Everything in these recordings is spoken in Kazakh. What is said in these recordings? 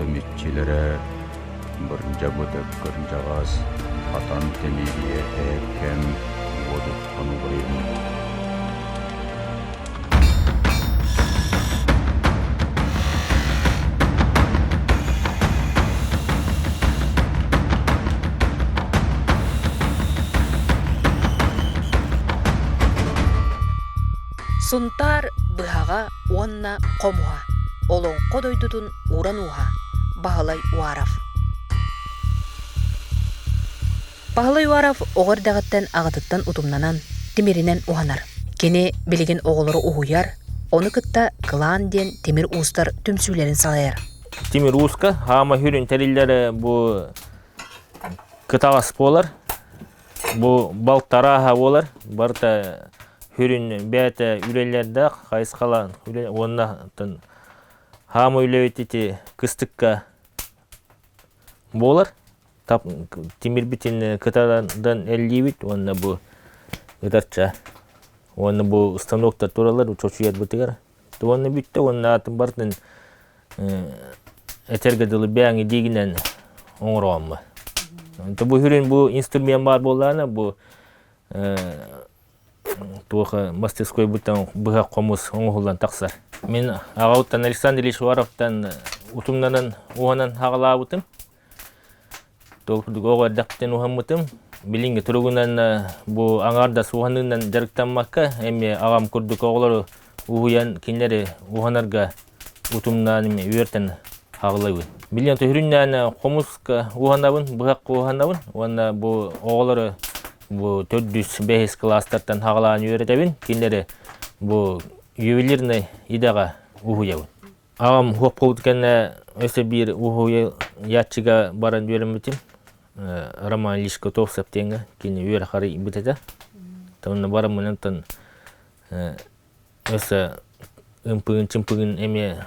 Ümitçilere Bırınca bıdık kırıncağız Atan temiriye heyken Voduk konu bıyım. Сунтар быһаға уонна қомуha, олоңқо дойдутун урануha, Бағалай Уаров. Бағалай Уаров оғыр дағыттан ағытыттан утумнанан, тимиринен уханар. Кені білеген оғылары ухуяр, оны кытта кылаан ден темир уустар түмсүлерін салайар. Темир ууска, хама хүрін тәрелері бұ кыталас болар, бұ балықтараға болар, барта хүрін бәті үрелерді қайысқалан, оннан хама үйлевететі кыстыққа болар. Темир бітін кытадан әлдейбет, онна бұ ыдарча. Онна бұ станоктар туралар, чочуяд бұтығар. Онна бітті, онна атын бартын этергеділі бәңі дегінен оңырауан ба. Бұ хүрін бұ инструмент бар боларына, бұ туғы мастерской бұттан бұға қомыз оңғылдан тақсар. Мен ағауттан Александр Ильич Уаровтан ұтымнанан оғанан ағала бұтым. Оғар дақтен оған бұтым. Білінгі тұрғынан бұ аңарда суғанынан жарықтанмаққа, әме ағам күрдік оғылары ұғыян кенлері оғанарға ұтымнан үйертен ағылай бұд. Білген түріннен қомызға оғанабын, бұғақ оғанабын, оны бұ оғылары bu 405 klastардан ағылаған үйретебін, кенлері bu ювелирный идаға ұғыяуын. Ағам хоқ болдықанна өсі бір ұғыя ятчыға баран үйерім бітім. Роман Ильич Котовцев теңі кені үйер қары бітеді. Тауына барам мұнантан өсі үмпігін-чымпігін әме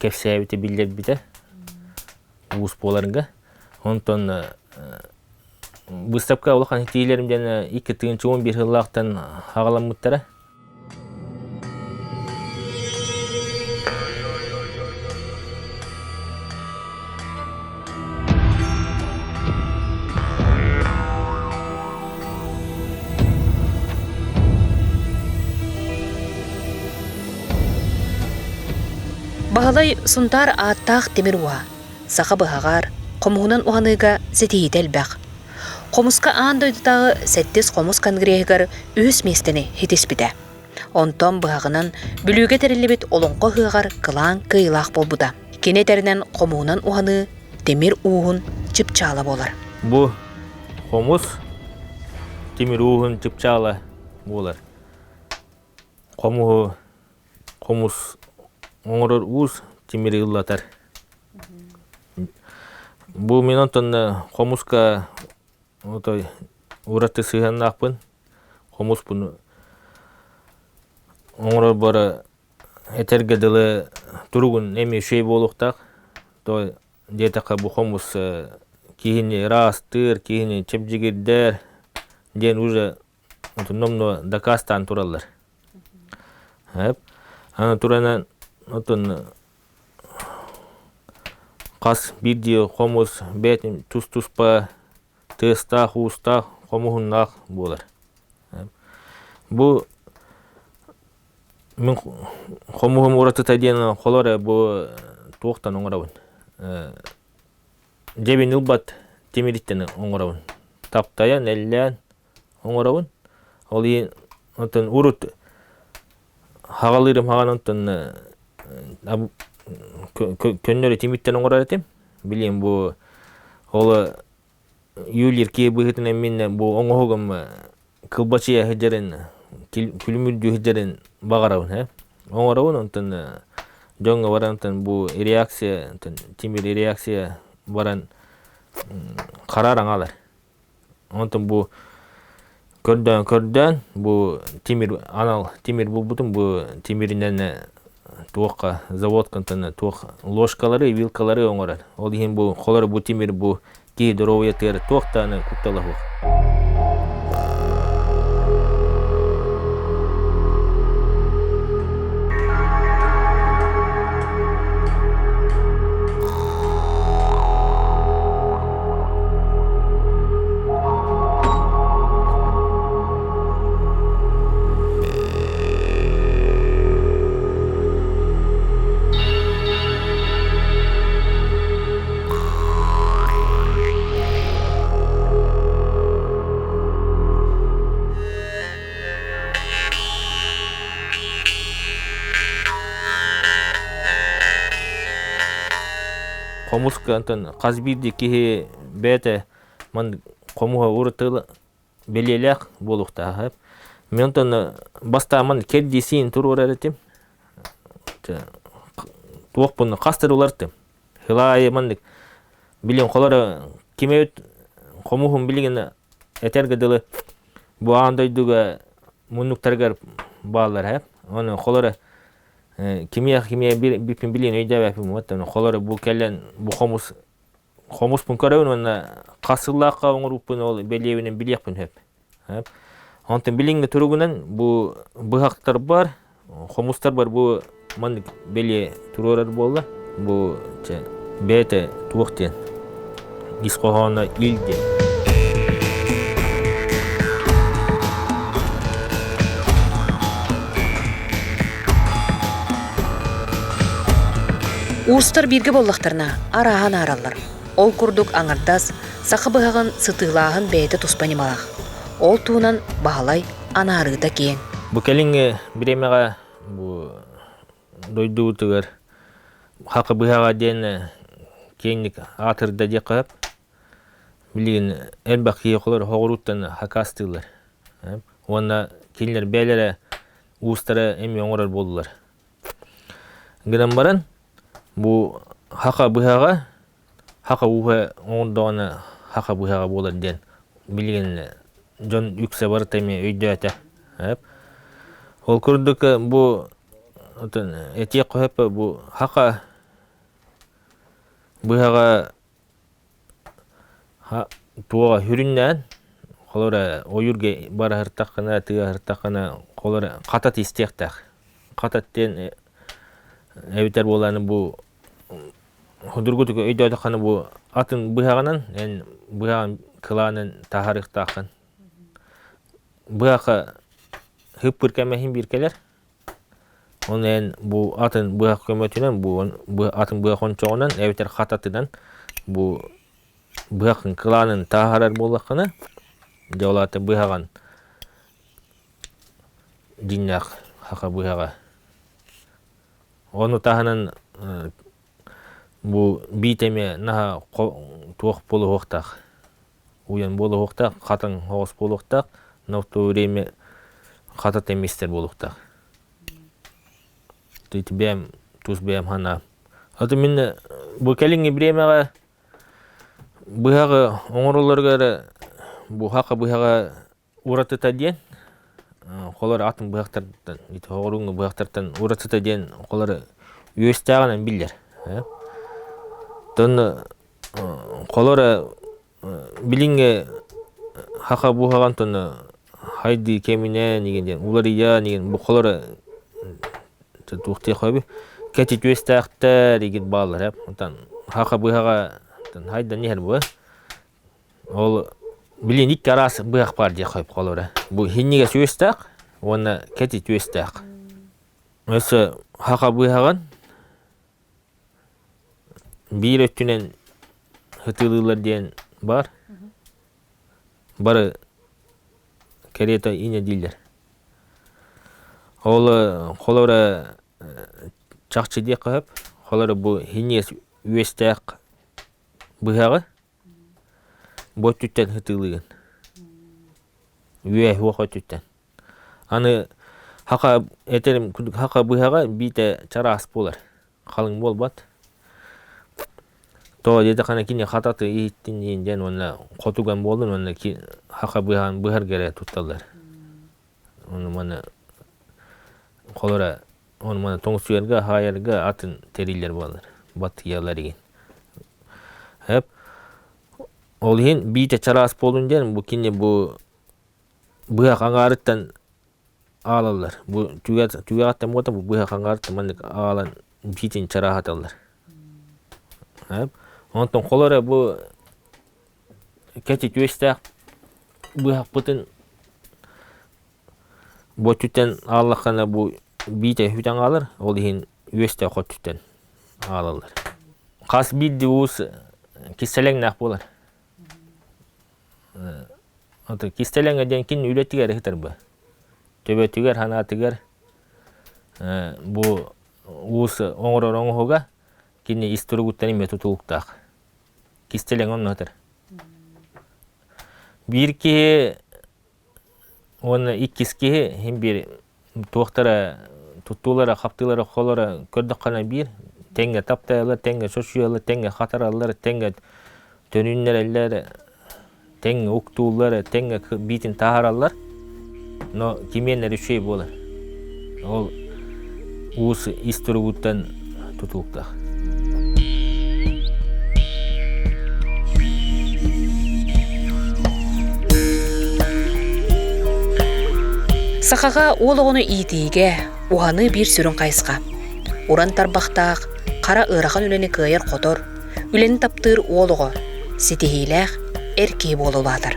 кәпсі әбіті білдер біті. Уыз боларынға. Онтан Выставка олақан хитейлерімден 2-11 жыллақтан ағалам мұттара. Бағалай Сунтар аттақ темір уа, сақа бұғағар, қомуынан уаныға зетейдел бәқ. Қомысқа андойдытағы сәттес қомыс конгрегігар өз местені хетеспіді. Онтон бұғағынан бүліге тәрелебет олонқо ғығар қылаң қиылақ болбуда. Кенетерінен қомуынан уаны темір уғын чыпчала болар. Бұ қомыс темір уғын чыпчала болар. Қомыс оңырыр уыз темір ұллатар. Бұ мен онтон қомысқа Уратты сыған ақпын, қомыс бұны оңырар бары әтергеділі тұрғын әме шей болуқтақ. Детақа бұл қомыс кейіне растыр, кейіне чепжігердер, ден уже номно дакастан тұралар. Ана тұранан қас бірде қомыс бәтін тұс-тұспа Тыстақ, ұстақ, қомығыннақ болар. Бұл мен қомығым ұраты тәдені қолары бұл тоқтан оңырауын. Жебен ұлбат темериттені оңырауын. Таптаян, әллән оңырауын. Ол ең ұрыт хағалырым хаған көннері темиттен оңырар етем. Білем бұл олы Юлир кие бұғытынан мен бұл оңығым кылбачия хыджарын, күлімүрді хыджарын бағарауын. Оңырауын, онтан жоңға барантан бұл реакция, темір реакция баран қараран алар. Онтан бұл көрден бұл темір, анал темір бұл бұтын бұл темірінен туаққа заводкантан туақ ложкалары, вилкалары оңырар. Ол ең бұл қолары бұл темір бұл Ки дорогая тера тоқтаны күттала хуқ. комуска антон казбирди кихи бете ман комуга уртыл белелек болуктагы. Мен антон бастаман кердисин турur эретим. Туокпун кастырулартым. Хилай мандык билен колора кимет комухун билген этергедиле бу андайдуга мунуктаргар баалар Оны колора кимия бипин билен өйдө бапым вот колора бу келен бу комус пун көрөбүн ана касыллакка оңуруппун ол белебинен билекпин хеп. Антын билинге тургунан бу быхактар бар, комустар бар бу мандык беле турурар болду. Бу бете туоктен дискохона илде. Уустар бирге боллактарына арахан араллар. Ол курдук аңардас, сақы бұғағын сытылағын бәйті туспанималақ. Ол туынан бағалай анарыда кейін. Бу келинге биремеға бу дойду утугар хақы бұғаға ден кейінік атырда де қап. Билген әлбақ кейқылар хоғыруттан хақастығылар. Онна кейінлер бәйлері уустары әме оңырар болдылар. Гынан баран бу хака быхага хака уха оңдоона хака быхага болар ден билген жон үксе бар теме өйдөтө. Ол көрдүк бу эти коп бу хака быхага туга хүрүннөн колора оюрге бар хыртакана тыга хыртакана колора катат истектак кататтен эвитер боланы бу Худургутук өйдөдө каны бу атын быхаганан, быхаган кыланын тахарыктакын. Быхака хыппыр кемехин биркелер. Онен бу атын быхак көмөтүнөн, бу атын быхак ончоғынан, эвитер хататыдан бу быхакын кыланын тахарар болакыны, жолаты быхаган жиннак хака быхага. Onu tahanan bu biteme naha tuoq bolu hoqtaq. Uyan bolu hoqtaq, qatan hoqs bolu hoqtaq, naftu reme qata temester bolu hoqtaq. Tüyti bem, tuz bem hana. Atı min bu kelingi biremeға bıhağı oңыроларга bu haqa bıhağı uratı diyen. Қолар атын бұяқтардан, оғырыңғы бұяқтардан ұратыта ден қолары өстіғанын білдер. Дұны қолары білінге хақа бұғаған тұны хайды кеміне негенден, ұлары я неген бұл қолары тұқты қойбі кәтет өстіғақты деген бағалар. Хақа бұғаға хайды нехер бұға. Ол Билин ик арасы бұяқ бар де қойып қолыры. Бұл хеннеге сөйістіғ, оны кәті төйістіғ. Өсі хақа бұяған бір өттінен хытылылар ден бар. Бары керета ине дейлер. Олы қолыры чақчы де қойып, қолыры бұл хеннеге өйістіғ бұяғы. Бот түттен хытылыгын. Үе хуақа түттен. Аны хақа этерим хақа бұяға бейте чарас болар. Қалың бол бат. То деді қана кене қататы ейттен дейінден оны қотуған болдың, оны хақа бұяған бұяр кере тұтталар. Оны маны қолыра, оны маны тоңсуерге, хайерге атын терилер болар. Бат иялар еген. Ол ен бейте чарас болдың ден, бұл кене бұл бұяқ аңғарыттан алалар. Бұл түгеғаттан болда бұл бұяқ аңғарыттан мандық алан бейтен чарахат алар. Онтан қолары бұл кәтет өстіғ бұяқ бұтын бұл түттен аллаққана бұл бейте хүтен алар, ол ен өстіғ қот түттен алалар. Қас бейді өз кеселең нақ болар. Кистелеңе ден кин үлеттігер хитар бі. Төбетігер, ханатығер. Бұ ұсы оңырыр оңғыға кине исторгуттан эме тутулуктак. Кистелең оннотер. Бирки оны иккиски hem bir туактара туттуулара, каптылара, холора көрдөк кана бир теңге таптайлар, теңге шошуялар, теңге хатаралар, теңге төнүннерлер, теңге уктуулар, теңге битин тахаралар. Но кименер үшей болар. Ол уус исторгуттан тутулуктак. Сақаға ол оғыны иетейге, уғаны бір сүрін қайысқа. Уран тарбақтақ, қара ырақын үлені күйер қотор, үлені таптыр олығы, сетихейләқ, әркей болуладыр.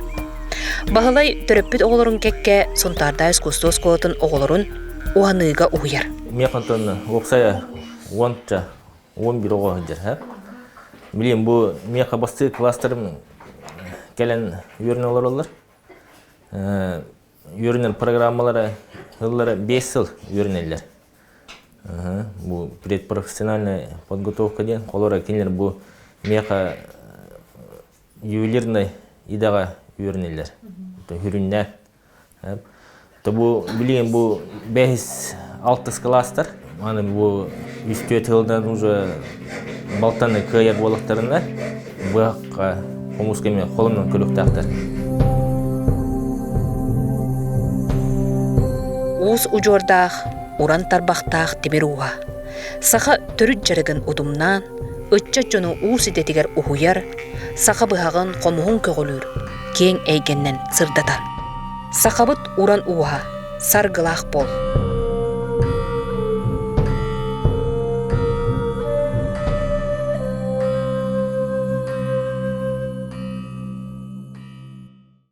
Бағылай түріппіт оғылырын кәкке, сонтарда үскустос қолытын оғылырын уғаныға ұйыр. Мекантонны оқсая 10-11 оғы жер. Білем, бұл меқа басты кластерім кәлін үйерін олар олар. Үйерінен программалары ғыллары 5 жыл үйерінелер. Бұл предпрофессиональная подготовка ден. Қолара кенлер бұл меқа ювелирный идаға үйерінелер. Хүріннәр. Бұл білген бұл 5-6 кластар. Бұл үсті өтілден уже балтаны көйер болықтарында бұққа қомыскеме қолымнан көлік тақтар. Уус ұжордақ, уран тарбақтақ темір уға. Сақа түріт жарығын ұдымнан, үтча жону уус идетігер ұхуяр, сақа бұхағын қомуғын көгілір, кең әйгеннен сырдатар. Сақабыт уран уға, сарғылақ бол.